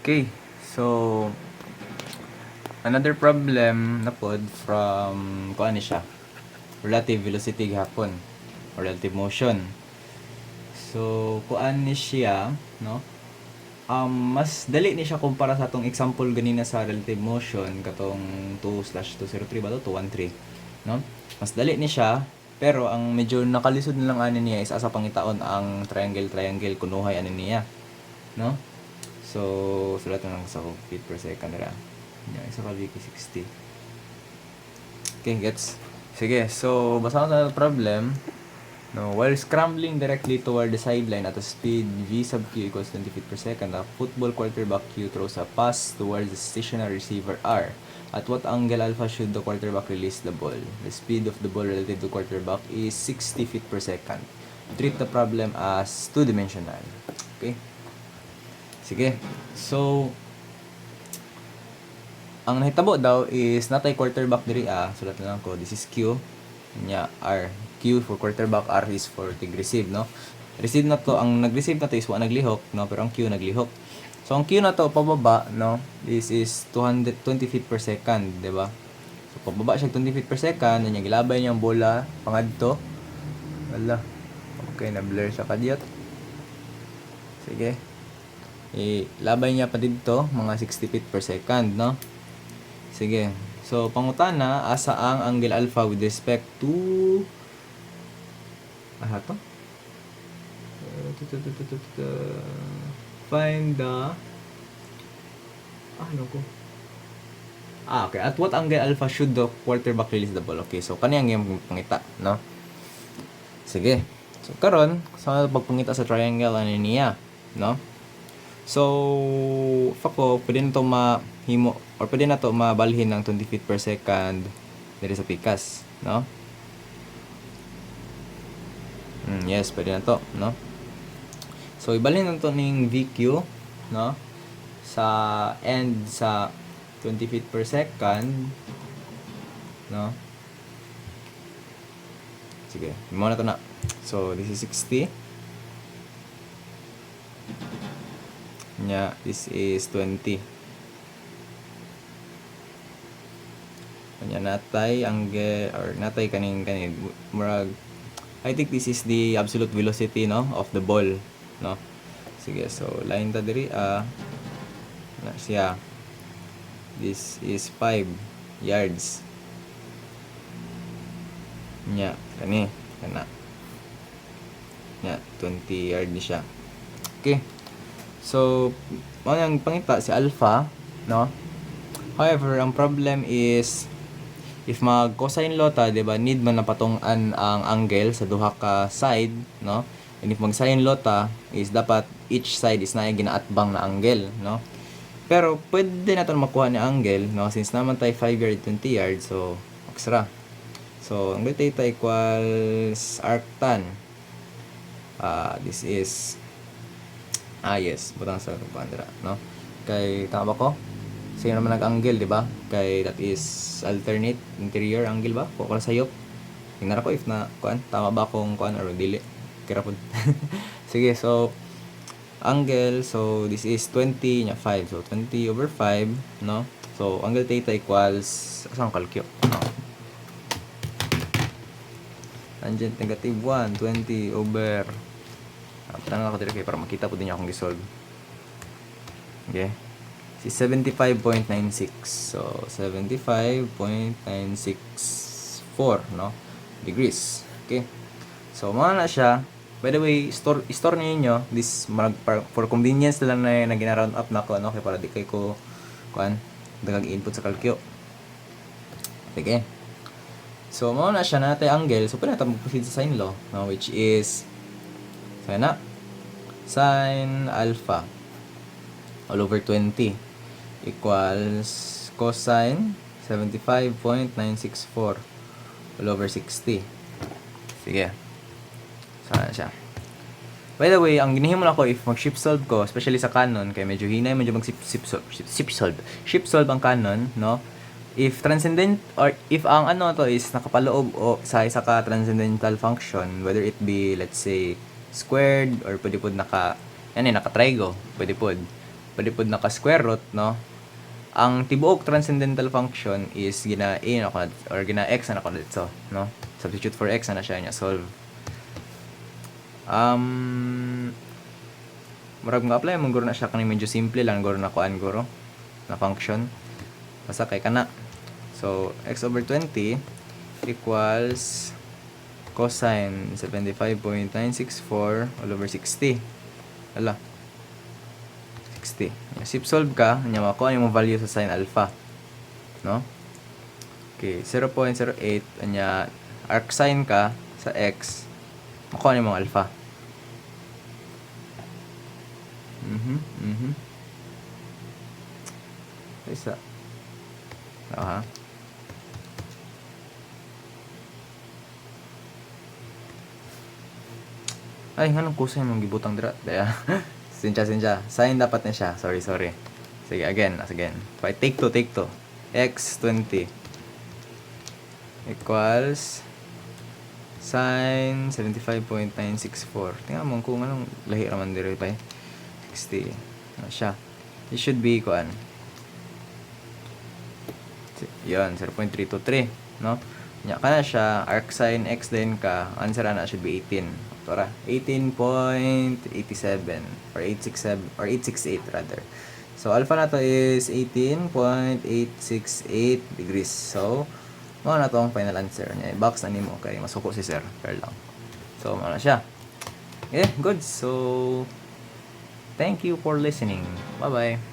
Okay, so another problem na pod from kuan ni siya, relative velocity gihapon or relative motion. So kuan ni siya, no? Mas dali ni siya kumpara sa atong example ganina sa relative motion katong 2/203 ba to 213, no? Mas dali ni siya, pero ang medyo nakalisod na lang ani niya is asa pangitaon ang triangle kunuhay ani niya, no? So, sulat na lang sa feet per second nila. Yan, isa ka Viki 60. Okay, gets? Sige, so, basa ko sa problem. No, while scrambling directly toward the sideline at a speed v sub q equals 20 feet per second, a football quarterback q throws a pass towards the stationary receiver r. At what angle alpha should the quarterback release the ball? The speed of the ball relative to quarterback is 60 feet per second. Treat the problem as two-dimensional. Okay? Sige. So, ang nahitabo daw is natay quarterback diri sulat na lang ko. This is Q. Nya R. Q for quarterback, R is for tig receive, no? Receive na to, ang nag-receive na to is wa naglihok, no? Pero ang Q naglihok. So, ang Q na to pababa, no? This is 220 feet per second, di ba? So, pababa siya 20 feet per second, nya gilabay niya ang bola pangadto. Wala. Okay, na-blur siya kadiyot. Sige. Labay niya pa dito, mga 60 feet per second, no? Sige. So, pangutana, asa ang angle alpha with respect to... to? Find the... ano ko? Okay. At what angle alpha should the quarterback release the ball? Okay, so, kaniyang yung pangita, no? Sige. So, karon sa pagpangita sa triangle, ano niya, no? So, ako, pwede na ito mahimo, or pwede na ito mabalhin ng 20 feet per second dito sa pikas, no? Yes, pwede na ito, no? So, ibalhin na ito ng VQ, no? Sa end sa 20 feet per second, no? Sige, muna ito na. So, this is 60. Nya, this is 20. Nya, natay angle or natay kaning murag, I think this is the absolute velocity, no, of the ball, no? Sige, so line ta diri na siya. This is 5 yards. Nya, kana nya 20 yard ni siya. Okay. So, ang pangita si alpha, no? However, ang problem is if mag-cosine law ta, 'di ba? Need man na patung-an ang angle sa duha ka side, no? And if mag-sine law ta, is dapat each side is na ginaatbang na angle, no? Pero pwede naton makuha ni angle, no? Since naman tay 5 yard 20 yard, so extra. So, angle theta equals arctan. This is yes, butang sa bandera, no? Kay tama ba ko? Sino naman nag-angle, di ba? Kay that is alternate interior angle ba? Ko ko sayop. Tingnan ko if na kuan tama ba kung kuan or dili. Kira pod. Sige, so angle, so this is 20 nya 5. So 20 over 5, no? So angle theta equals asang kalkyo, no? Tangent negative 1, 20 over tanong ako dito para makita po din niya akong gisolve. Okay. Si 75.96. So, 75.964, no? Degrees. Okay. So, mga na siya. By the way, store niyo this for convenience lang na gina-round up na ko, no? Kaya para di kay ko kuan dagang input sa calcio. Okay. So, mga na siya natay angle. So, pwede natin mag-proceed sa sine law, no? Which is sana sin alpha all over 20 equals cosine 75.964 all over 60. Sige. Sana siya. By the way, ang ginihimo na ko if mag-ship solve ko, especially sa Canon, kay medyo hinay, medyo ship solve ang Canon, no? If transcendent or if ang ano to is nakapaloob o sa isa ka transcendental function, whether it be let's say squared or pwede pod naka trigo, pwede pod. palipod naka square root, no? Ang tibuok transcendental function is gina a na ko or gina x na ko dito, no? Substitute for x na siya nya solve. Murag nga apply mong guro na siya kani medyo simple lang guro na kuan guro na function. Basta kay kana. So x over 20 equals cosine 75.964 all over 60. Ala. 60. Sip solve ka, nya makuha yung value sa sin alpha. No? Okay, 0.08 anya arc sin ka sa x, makuha yung alpha. Isa. Aha. Ay, nganong kusay mong gibutang dira. Daya. Sincha. Sin dapat na siya. Sorry. Sige, again. Take two. X 20 equals sin 75.964. Tingnan mo kung anong lahi raman diri pa. 60. Siya. It should be kuan. Yan, 0.323, no? Nya kana siya arc sin x din ka. Answer na should be 18. Tora, 18.87 or 867 or 868 rather. So alpha na to is 18.868 degrees. So mao na to ang final answer niya. I-box na nimo kay masuko si sir. Fair lang. So mao na siya. Okay, good. So thank you for listening. Bye-bye.